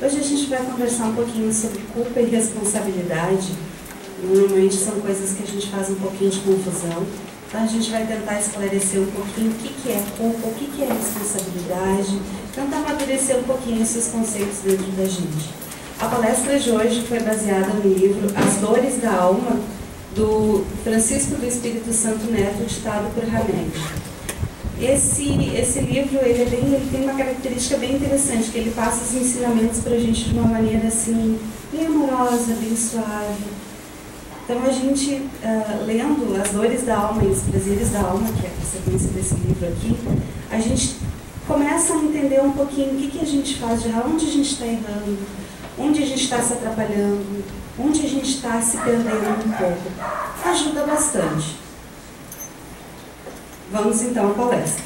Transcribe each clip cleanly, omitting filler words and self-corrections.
Hoje a gente vai conversar um pouquinho sobre culpa e responsabilidade. Normalmente são coisas que a gente faz um pouquinho de confusão. Então a gente vai tentar esclarecer um pouquinho o que é culpa, o que é responsabilidade, tentar amadurecer um pouquinho esses conceitos dentro da gente. A palestra de hoje foi baseada no livro As Dores da Alma, do Francisco do Espírito Santo Neto, ditado por Hamed. Esse livro ele tem uma característica bem interessante, que ele passa os ensinamentos para a gente de uma maneira assim, bem amorosa, bem suave. Então a gente, lendo As Dores da Alma e Os Prazeres da Alma, que é a sequência desse livro aqui, a gente começa a entender um pouquinho o que a gente faz de errado, onde a gente está errando, onde a gente está se atrapalhando, onde a gente está se perdendo um pouco. Ajuda bastante. Vamos então à palestra.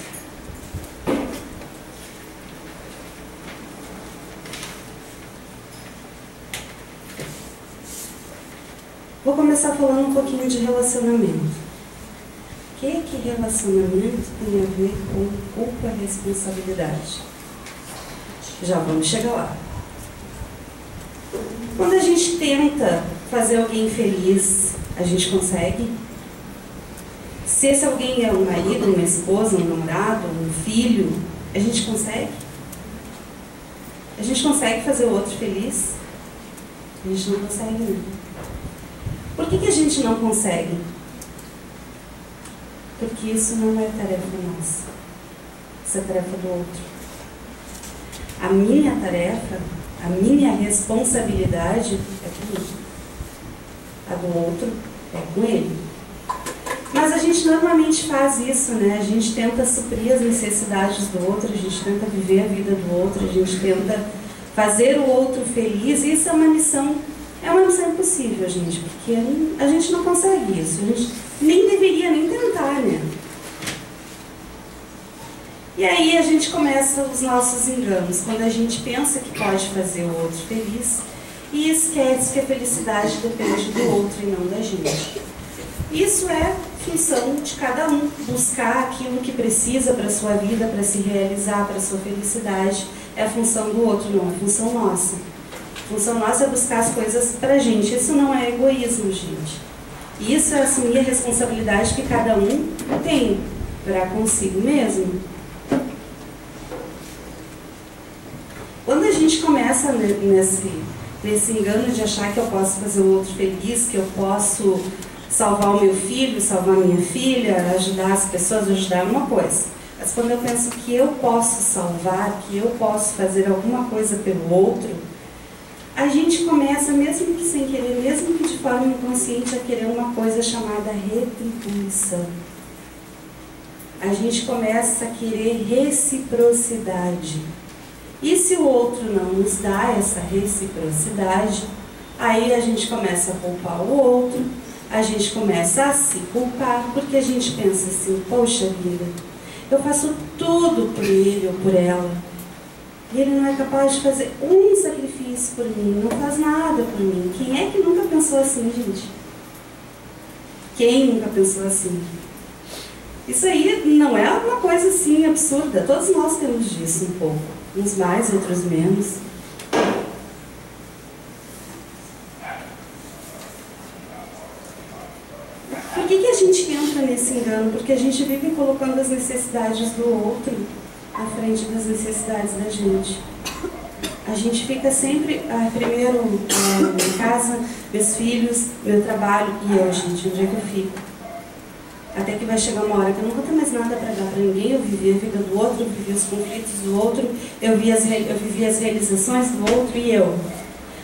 Vou começar falando um pouquinho de relacionamento. O que relacionamento tem a ver com culpa e responsabilidade? Já vamos chegar lá. Quando a gente tenta fazer alguém feliz, a gente consegue? Se esse alguém é um marido, uma esposa, um namorado, um filho, a gente consegue? A gente consegue fazer o outro feliz? A gente não consegue, não. Por que a gente não consegue? Porque isso não é tarefa nossa. Isso é tarefa do outro. A minha tarefa, a minha responsabilidade é comigo. A do outro é com ele. Mas a gente normalmente faz isso, né? A gente tenta suprir as necessidades do outro, a gente tenta viver a vida do outro, a gente tenta fazer o outro feliz, e isso é uma missão impossível, gente, porque a gente não consegue isso, a gente nem deveria nem tentar, né? E aí a gente começa os nossos enganos, quando a gente pensa que pode fazer o outro feliz e esquece que a felicidade depende do outro e não da gente. Isso é função de cada um, buscar aquilo que precisa para a sua vida, para se realizar, para a sua felicidade. É a função do outro, não, é função nossa. A função nossa é buscar as coisas para a gente. Isso não é egoísmo, gente. Isso é assumir a responsabilidade que cada um tem para consigo mesmo. Quando a gente começa nesse engano de achar que eu posso fazer o outro feliz, que eu posso salvar o meu filho, salvar a minha filha, ajudar as pessoas, ajudar uma coisa. Mas quando eu penso que eu posso salvar, que eu posso fazer alguma coisa pelo outro, a gente começa, mesmo que sem querer, mesmo que de forma inconsciente, a querer uma coisa chamada retribuição. A gente começa a querer reciprocidade. E se o outro não nos dá essa reciprocidade, aí a gente começa a culpar o outro, a gente começa a se culpar, porque a gente pensa assim, poxa vida, eu faço tudo por ele ou por ela, e ele não é capaz de fazer um sacrifício por mim, não faz nada por mim. Quem é que nunca pensou assim, gente? Quem nunca pensou assim? Isso aí não é uma coisa assim absurda, todos nós temos disso um pouco, uns mais, outros menos. Por que a gente entra nesse engano? Porque a gente vive colocando as necessidades do outro à frente das necessidades da gente. A gente fica sempre, primeiro, em casa, meus filhos, meu trabalho e eu, gente, onde é que eu fico? Até que vai chegar uma hora que eu não vou ter mais nada para dar para ninguém, eu vivi a vida do outro, eu vivi os conflitos do outro, eu vivi as realizações do outro e eu.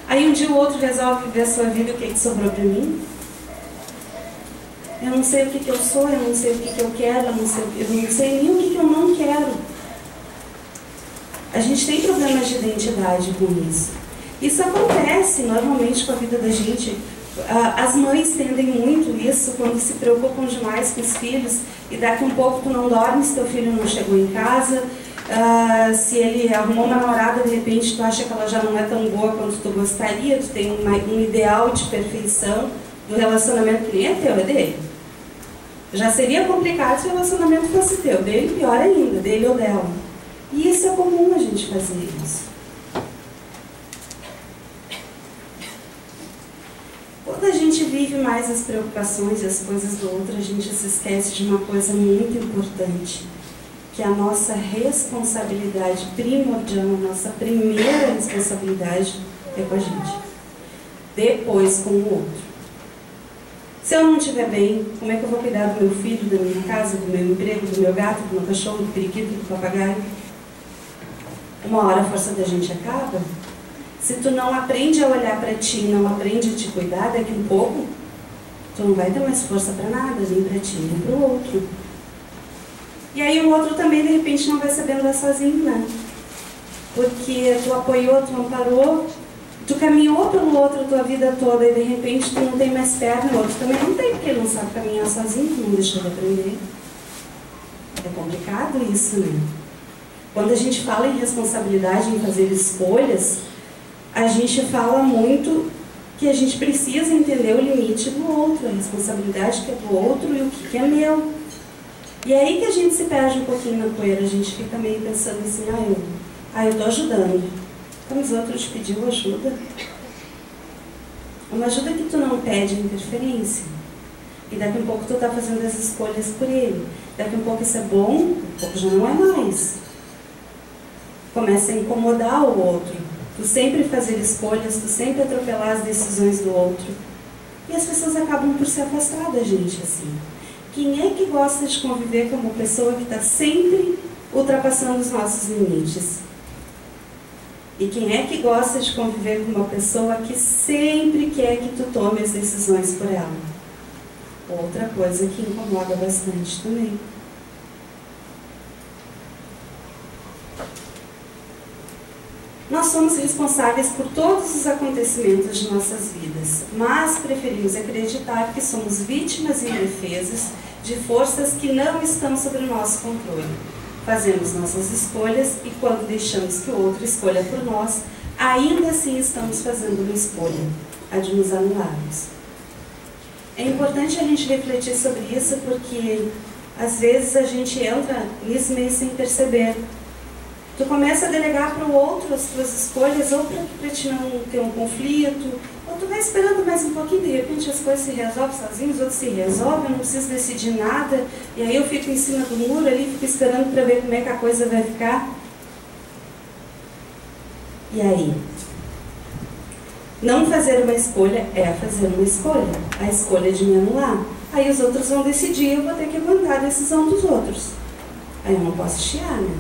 Aí um dia o outro resolve viver a sua vida e o que sobrou para mim? Eu não sei o que eu sou, eu não sei o que eu quero, eu não sei nem o que eu não quero. A gente tem problemas de identidade com isso. Isso acontece normalmente com a vida da gente. As mães tendem muito isso quando se preocupam demais com os filhos e daqui um pouco tu não dorme se teu filho não chegou em casa. Se ele arrumou uma namorada, de repente tu acha que ela já não é tão boa quanto tu gostaria, tu tem um ideal de perfeição do relacionamento que nem é teu, é dele. Já seria complicado se o relacionamento fosse teu, dele pior ainda, dele ou dela. E isso é comum a gente fazer isso. demais as preocupações e as coisas do outro, a gente se esquece de uma coisa muito importante, que a nossa responsabilidade primordial, a nossa primeira responsabilidade é com a gente, depois com o outro. Se eu não estiver bem, como é que eu vou cuidar do meu filho, da minha casa, do meu emprego, do meu gato, do meu cachorro, do periquito, do papagaio? Uma hora a força da gente acaba. Se tu não aprende a olhar para ti, não aprende a te cuidar, daqui um pouco, tu não vai ter mais força para nada, nem para ti, nem para o outro. E aí o outro também, de repente, não vai saber andar sozinho, né? Porque tu apoiou, tu amparou, tu caminhou pelo outro a tua vida toda e de repente tu não tem mais perna, o outro também não tem, porque ele não sabe caminhar sozinho, tu não deixou de aprender. É complicado isso, né? Quando a gente fala em responsabilidade, em fazer escolhas, a gente fala muito que a gente precisa entender o limite do outro, a responsabilidade que é do outro e o que é meu. E é aí que a gente se perde um pouquinho na poeira, a gente fica meio pensando assim, eu tô ajudando. Então os outros te pediu ajuda. Uma ajuda que tu não pede interferência. E daqui a pouco tu tá fazendo as escolhas por ele. Daqui a pouco isso é bom, daqui a pouco já não é mais. Começa a incomodar o outro. Tu sempre fazer escolhas, tu sempre atropelar as decisões do outro. E as pessoas acabam por se afastar da gente assim. Quem é que gosta de conviver com uma pessoa que está sempre ultrapassando os nossos limites? E quem é que gosta de conviver com uma pessoa que sempre quer que tu tome as decisões por ela? Outra coisa que incomoda bastante também. Nós somos responsáveis por todos os acontecimentos de nossas vidas, mas preferimos acreditar que somos vítimas indefesas de forças que não estão sob o nosso controle. Fazemos nossas escolhas e quando deixamos que o outro escolha por nós, ainda assim estamos fazendo uma escolha, a de nos anularmos. É importante a gente refletir sobre isso porque às vezes a gente entra nisso meio sem perceber. Tu começa a delegar para o outro as tuas escolhas, ou para te não ter um conflito, ou tu vai esperando mais um pouquinho, de repente as coisas se resolvem sozinhas, os outros se resolvem, eu não preciso decidir nada, e aí eu fico em cima do muro ali, fico esperando para ver como é que a coisa vai ficar. E aí? Não fazer uma escolha é fazer uma escolha, a escolha de me anular. Aí os outros vão decidir, eu vou ter que aguentar a decisão dos outros. Aí eu não posso chiar, né?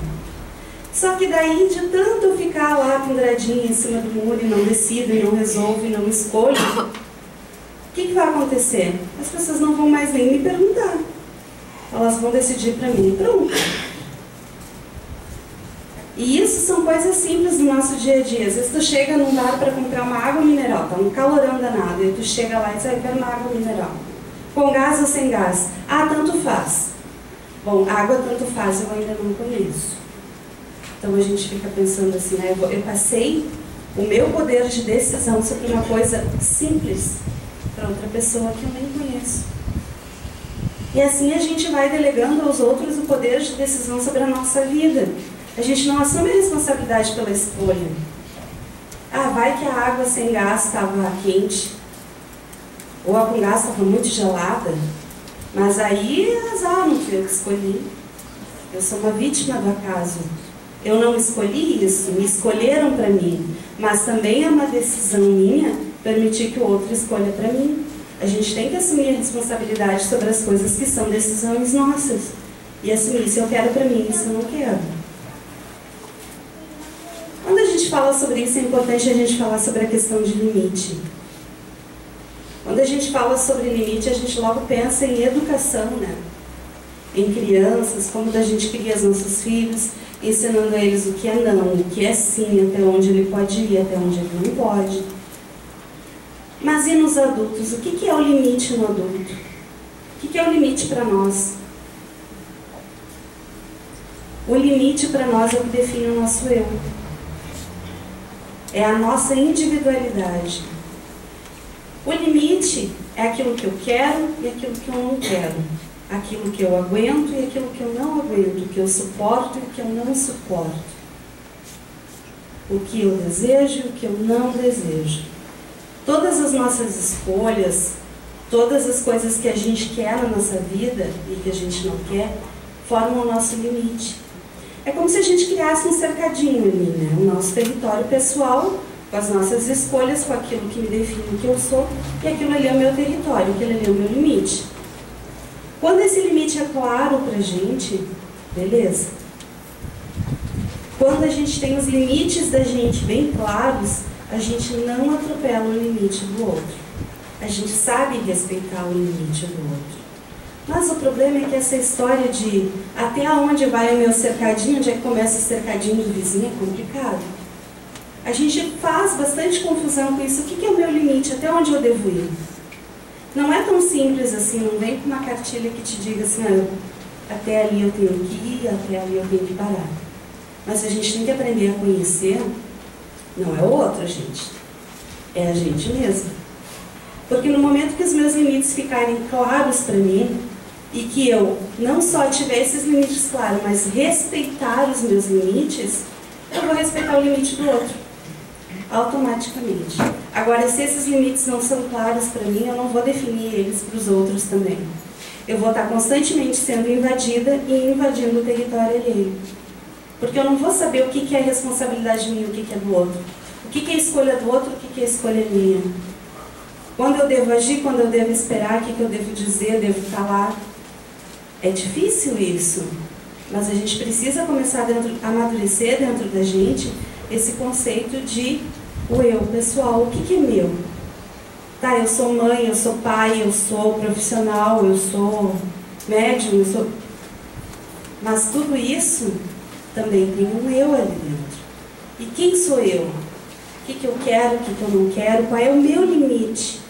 Só que daí, de tanto eu ficar lá penduradinha em cima do muro e não decido, e não resolvo, e não escolho, o que vai acontecer? As pessoas não vão mais nem me perguntar. Elas vão decidir para mim e pronto. E isso são coisas simples do nosso dia a dia. Às vezes tu chega num bar para comprar uma água mineral, tá um calorão danado, e tu chega lá e diz, eu quero uma água mineral. Com gás ou sem gás? Tanto faz. Bom, água tanto faz eu ainda não conheço. Então a gente fica pensando assim, eu passei o meu poder de decisão sobre uma coisa simples para outra pessoa que eu nem conheço. E assim a gente vai delegando aos outros o poder de decisão sobre a nossa vida. A gente não assume a responsabilidade pela escolha. Vai que a água sem gás estava quente, ou a com gás estava muito gelada, mas aí azar, não fui eu que escolhi. Eu sou uma vítima do acaso. Eu não escolhi isso, me escolheram para mim, mas também é uma decisão minha permitir que o outro escolha para mim. A gente tem que assumir a responsabilidade sobre as coisas que são decisões nossas e assumir se eu quero para mim, se eu não quero. Quando a gente fala sobre isso, é importante a gente falar sobre a questão de limite. Quando a gente fala sobre limite, a gente logo pensa em educação, né? Em crianças, como a gente cria os nossos filhos, ensinando a eles o que é não, o que é sim, até onde ele pode ir, até onde ele não pode. Mas e nos adultos? O que é o limite no adulto? O que é o limite para nós? O limite para nós é o que define o nosso eu. É a nossa individualidade. O limite é aquilo que eu quero e aquilo que eu não quero. Aquilo que eu aguento e aquilo que eu não aguento, o que eu suporto e o que eu não suporto. O que eu desejo e o que eu não desejo. Todas as nossas escolhas, Todas as coisas que a gente quer na nossa vida e que a gente não quer, formam o nosso limite. É como se a gente criasse um cercadinho ali, né? O nosso território pessoal, com as nossas escolhas, com aquilo que me define o que eu sou, e aquilo ali é o meu território, aquilo ali é o meu limite. Quando esse limite é claro pra gente, beleza. Quando a gente tem os limites da gente bem claros, a gente não atropela o limite do outro. A gente sabe respeitar o limite do outro. Mas o problema é que essa história de até onde vai o meu cercadinho, onde é que começa o cercadinho do vizinho, é complicado. A gente faz bastante confusão com isso. O que é o meu limite? Até onde eu devo ir? Não é tão simples assim, não vem com uma cartilha que te diga assim, até ali eu tenho que ir, até ali eu tenho que parar. Mas a gente tem que aprender a conhecer, não é o outro, gente. É a gente mesmo. Porque no momento que os meus limites ficarem claros para mim, e que eu não só tiver esses limites claros, mas respeitar os meus limites, eu vou respeitar o limite do outro, automaticamente. Agora, se esses limites não são claros para mim, eu não vou definir eles para os outros também. Eu vou estar constantemente sendo invadida e invadindo o território alheio. Porque eu não vou saber o que é responsabilidade minha e o que é do outro. O que é escolha do outro, o que é escolha minha. Quando eu devo agir, quando eu devo esperar, o que eu devo dizer, devo falar. É difícil isso, mas a gente precisa começar a amadurecer dentro da gente esse conceito de o eu pessoal. O que é meu? Tá, eu sou mãe, eu sou pai, eu sou profissional, eu sou médium, eu sou... Mas tudo isso também tem um eu ali dentro. E quem sou eu? O que eu quero, o que eu não quero? Qual é o meu limite?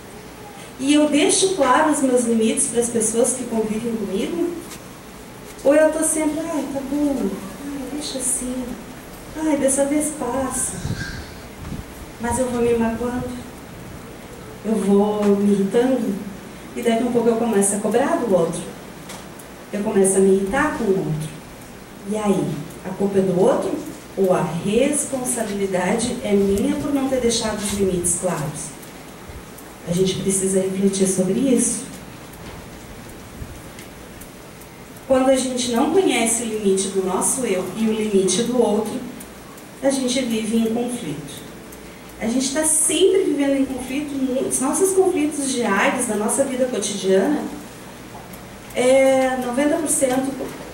E eu deixo claro os meus limites para as pessoas que convivem comigo? Ou eu estou sempre, ai, tá bom, ai, deixa assim, ai, dessa vez passa. Mas eu vou me magoando, eu vou me irritando, e daqui a um pouco eu começo a cobrar do outro. Eu começo a me irritar com o outro. E aí, a culpa é do outro? Ou a responsabilidade é minha por não ter deixado os limites claros? A gente precisa refletir sobre isso. Quando a gente não conhece o limite do nosso eu e o limite do outro, a gente vive em conflito. A gente está sempre vivendo em conflito. Os nossos conflitos diários, da nossa vida cotidiana, é 90%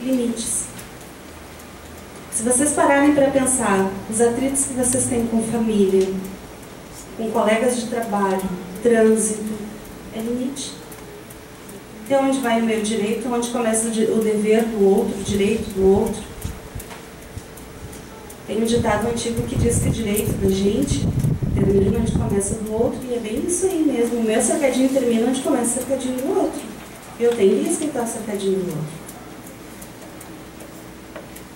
limites. Se vocês pararem para pensar, os atritos que vocês têm com família, com colegas de trabalho, trânsito, é limite. Até onde vai o meu direito, onde começa o dever do outro, o direito do outro. Tem um ditado antigo que diz que o direito da gente termina onde começa do outro, e é bem isso aí mesmo. O meu cercadinho termina onde começa o cercadinho do outro. Eu tenho que respeitar o cercadinho do outro.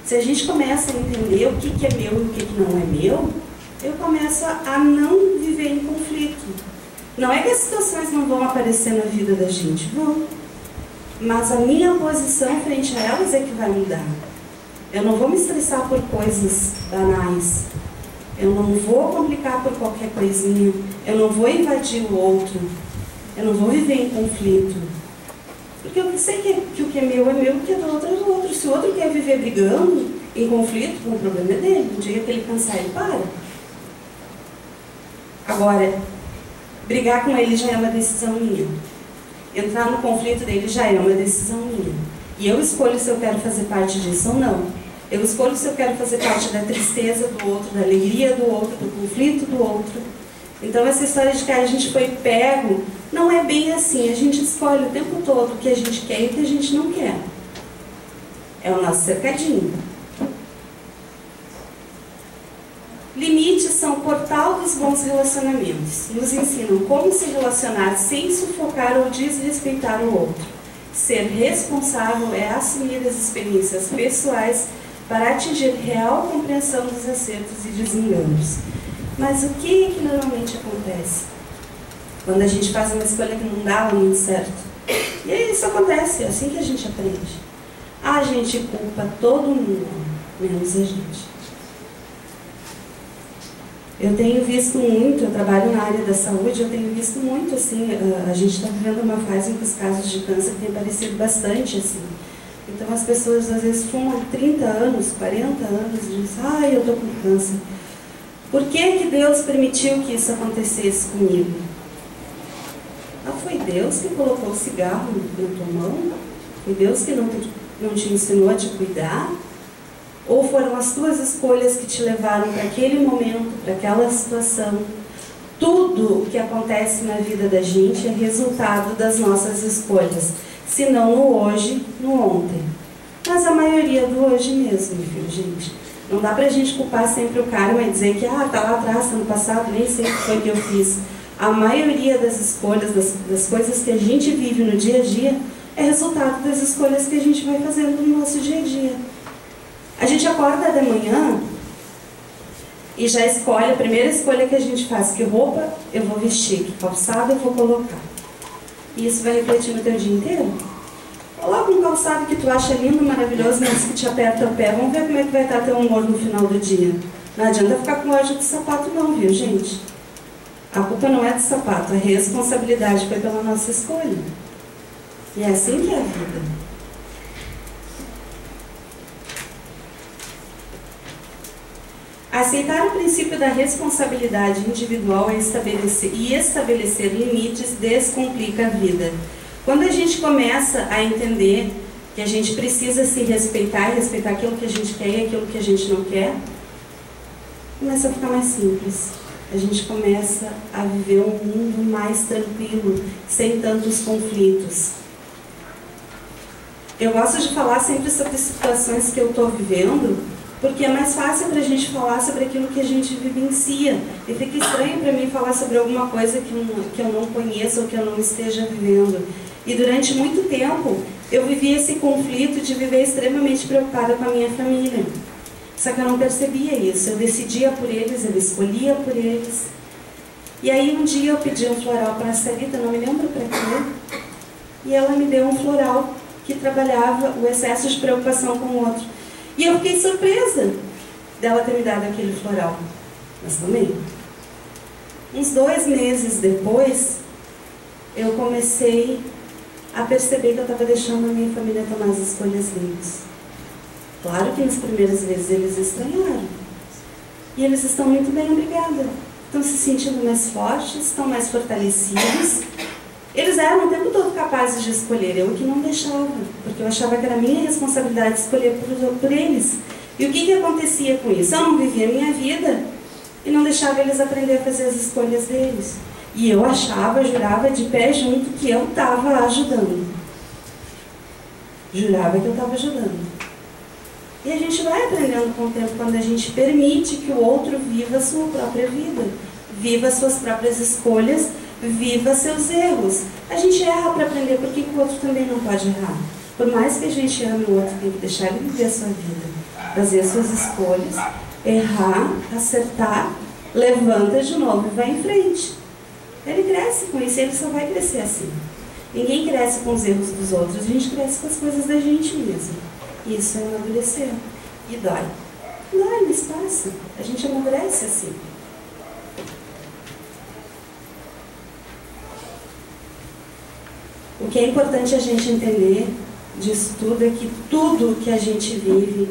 Se a gente começa a entender o que é meu e o que não é meu, eu começo a não viver em conflito. Não é que as situações não vão aparecer na vida da gente, vão. Mas a minha posição frente a elas é que vai mudar. Eu não vou me estressar por coisas banais. Eu não vou complicar por qualquer coisinha. Eu não vou invadir o outro. Eu não vou viver em conflito. Porque eu sei que o que é meu, o que é do outro é do outro. Se o outro quer viver brigando, em conflito, o problema é dele. No dia que ele cansar, ele para. Agora, brigar com ele já é uma decisão minha. Entrar no conflito dele já é uma decisão minha. E eu escolho se eu quero fazer parte disso ou não. Eu escolho se eu quero fazer parte da tristeza do outro, da alegria do outro, do conflito do outro. Então essa história de que a gente foi pego, não é bem assim. A gente escolhe o tempo todo o que a gente quer e o que a gente não quer. É o nosso cercadinho. Limites são o portal dos bons relacionamentos. Nos ensinam como se relacionar sem sufocar ou desrespeitar o outro. Ser responsável é assumir as experiências pessoais para atingir real compreensão dos acertos e desenganos. Mas o que normalmente acontece? Quando a gente faz uma escolha que não dá muito certo. E aí isso acontece, é assim que a gente aprende. A gente culpa todo mundo, menos a gente. Eu tenho visto muito, eu trabalho na área da saúde, eu tenho visto muito, assim, a gente está vivendo uma fase em que os casos de câncer têm aparecido bastante, assim. Então as pessoas às vezes fumam 30 anos, 40 anos e dizem, eu estou com câncer. Por que Deus permitiu que isso acontecesse comigo? Foi Deus que colocou o cigarro na tua mão? Foi Deus que não te ensinou a te cuidar? Ou foram as tuas escolhas que te levaram para aquele momento, para aquela situação? Tudo o que acontece na vida da gente é resultado das nossas escolhas. Se não no hoje, no ontem. Mas a maioria do hoje mesmo, viu, gente? Não dá pra gente culpar sempre o karma e dizer que tá lá atrás, tá no passado, nem sei o que foi que eu fiz. A maioria das escolhas, das coisas que a gente vive no dia a dia, é resultado das escolhas que a gente vai fazendo no nosso dia a dia. A gente acorda de manhã e já escolhe, a primeira escolha que a gente faz, que roupa eu vou vestir, que calçado eu vou colocar. E isso vai refletir no teu dia inteiro. Coloca um calçado que tu acha lindo, maravilhoso, mas que te aperta o pé. Vamos ver como é que vai estar teu humor no final do dia. Não adianta ficar com ódio de sapato não, viu, gente? A culpa não é do sapato, a responsabilidade foi pela nossa escolha. E é assim que é a vida. Aceitar o princípio da responsabilidade individual e estabelecer limites descomplica a vida. Quando a gente começa a entender que a gente precisa se respeitar e respeitar aquilo que a gente quer e aquilo que a gente não quer, começa a ficar mais simples. A gente começa a viver um mundo mais tranquilo, sem tantos conflitos. Eu gosto de falar sempre sobre situações que eu estou vivendo, porque é mais fácil para a gente falar sobre aquilo que a gente vivencia. E fica estranho para mim falar sobre alguma coisa que eu não conheço ou que eu não esteja vivendo. E durante muito tempo, eu vivi esse conflito de viver extremamente preocupada com a minha família. Só que eu não percebia isso. Eu decidia por eles, eu escolhia por eles. E aí um dia eu pedi um floral para a Sarita, não me lembro para quê. E ela me deu um floral que trabalhava o excesso de preocupação com o outro. E eu fiquei surpresa dela ter me dado aquele floral. Mas também, uns 2 meses depois, eu comecei a perceber que eu estava deixando a minha família tomar as escolhas deles. Claro que nas primeiras vezes eles estranharam. E eles estão muito bem, obrigada. Estão se sentindo mais fortes, estão mais fortalecidos. Eles eram o tempo todo capazes de escolher, eu que não deixava, porque eu achava que era minha responsabilidade escolher por eles. E o que acontecia com isso? Eu não vivia a minha vida e não deixava eles aprender a fazer as escolhas deles. E eu achava, jurava de pé junto que eu estava ajudando. Jurava que eu estava ajudando. E a gente vai aprendendo com o tempo quando a gente permite que o outro viva a sua própria vida, viva as suas próprias escolhas, viva seus erros. A gente erra para aprender, porque o outro também não pode errar. Por mais que a gente ame o outro, tem que deixar ele viver a sua vida, fazer as suas escolhas, errar, acertar, levanta de novo e vai em frente. Ele cresce com isso, ele só vai crescer assim. Ninguém cresce com os erros dos outros, a gente cresce com as coisas da gente mesmo. Isso é amadurecer. E dói. Dói, mas passa. A gente amadurece assim. O que é importante a gente entender disso tudo é que tudo que a gente vive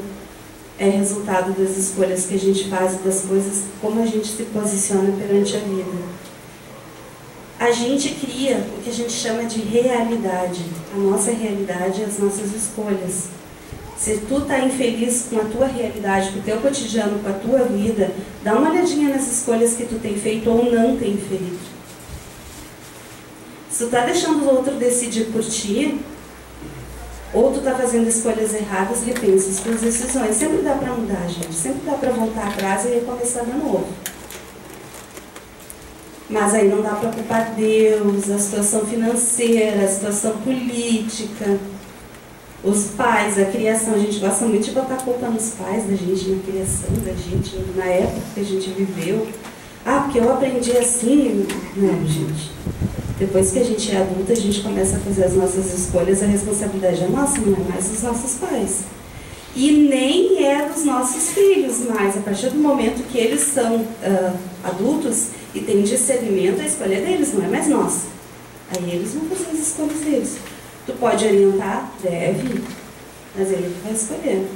é resultado das escolhas que a gente faz e das coisas, como a gente se posiciona perante a vida. A gente cria o que a gente chama de realidade. A nossa realidade é as nossas escolhas. Se tu está infeliz com a tua realidade, com o teu cotidiano, com a tua vida, dá uma olhadinha nas escolhas que tu tem feito ou não tem feito. Se tu está deixando o outro decidir por ti, ou tu está fazendo escolhas erradas, repensa as tuas decisões. Sempre dá para mudar, gente. Sempre dá para voltar atrás e recomeçar de novo. Mas aí não dá para culpar Deus, a situação financeira, a situação política, os pais, a criação. A gente gosta muito de botar culpa nos pais da gente, na criação da gente, na época que a gente viveu. Porque eu aprendi assim. Não, gente. Depois que a gente é adulta, a gente começa a fazer as nossas escolhas, a responsabilidade é nossa, não é mais dos nossos pais. E nem é dos nossos filhos, mas a partir do momento que eles são adultos e têm discernimento, a escolha é deles, não é mais nossa. Aí eles vão fazer as escolhas deles. Tu pode orientar? Deve, mas ele vai escolher.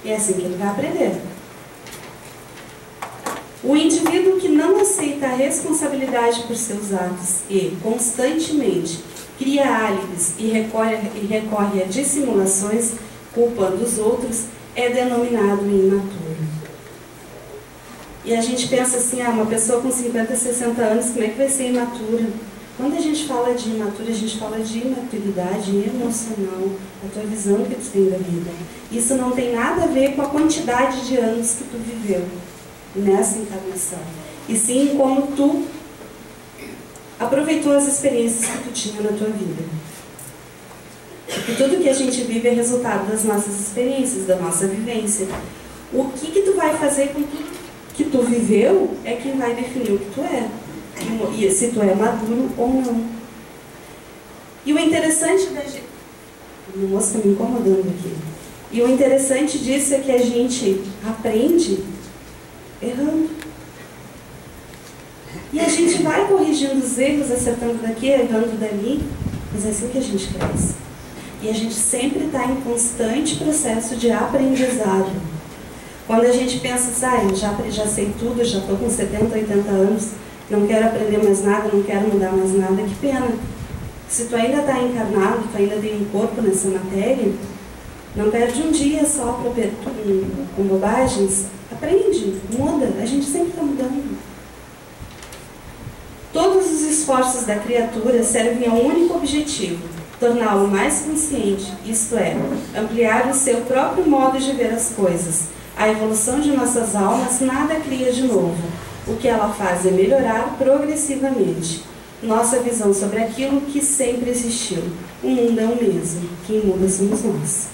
E é assim que ele vai aprender. O indivíduo que não aceita a responsabilidade por seus atos e, constantemente, cria álibis e recorre a dissimulações, culpando os outros, é denominado imaturo. E a gente pensa assim, uma pessoa com 50, 60 anos, como é que vai ser imatura? Quando a gente fala de imatura, a gente fala de imaturidade emocional, a tua visão que tu tem da vida. Isso não tem nada a ver com a quantidade de anos que tu viveu nessa encarnação, e sim como tu aproveitou as experiências que tu tinha na tua vida. Porque tudo que a gente vive é resultado das nossas experiências, da nossa vivência. O que tu vai fazer com tudo que tu viveu é quem vai definir o que tu é, e se tu é maduro ou não. E o interessante da gente... O moço está me incomodando aqui. E o interessante disso é que a gente aprende errando. E a gente vai corrigindo os erros, acertando daqui, errando dali, mas é assim que a gente cresce. E a gente sempre está em constante processo de aprendizado. Quando a gente pensa assim, eu já sei tudo, já estou com 70, 80 anos, não quero aprender mais nada, não quero mudar mais nada, que pena. Se tu ainda está encarnado, tu ainda tem um corpo nessa matéria, não perde um dia só com bobagens. Aprende, muda, a gente sempre está mudando. Todos os esforços da criatura servem a um único objetivo: torná-lo mais consciente, isto é, ampliar o seu próprio modo de ver as coisas. A evolução de nossas almas nada cria de novo. O que ela faz é melhorar progressivamente nossa visão sobre aquilo que sempre existiu. O mundo é o mesmo, quem muda somos nós.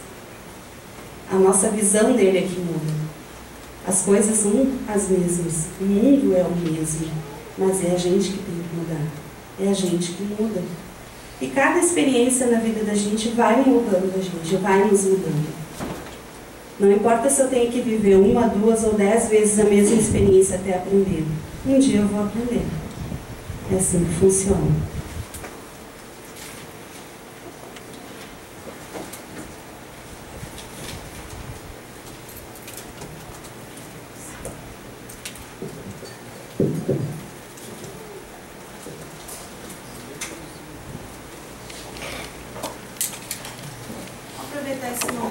A nossa visão dele é que muda. As coisas são as mesmas, o mundo é o mesmo, mas é a gente que tem que mudar, é a gente que muda. E cada experiência na vida da gente vai mudando a gente, vai nos mudando. Não importa se eu tenho que viver 1, 2 ou 10 vezes a mesma experiência até aprender. Um dia eu vou aprender. É assim que funciona.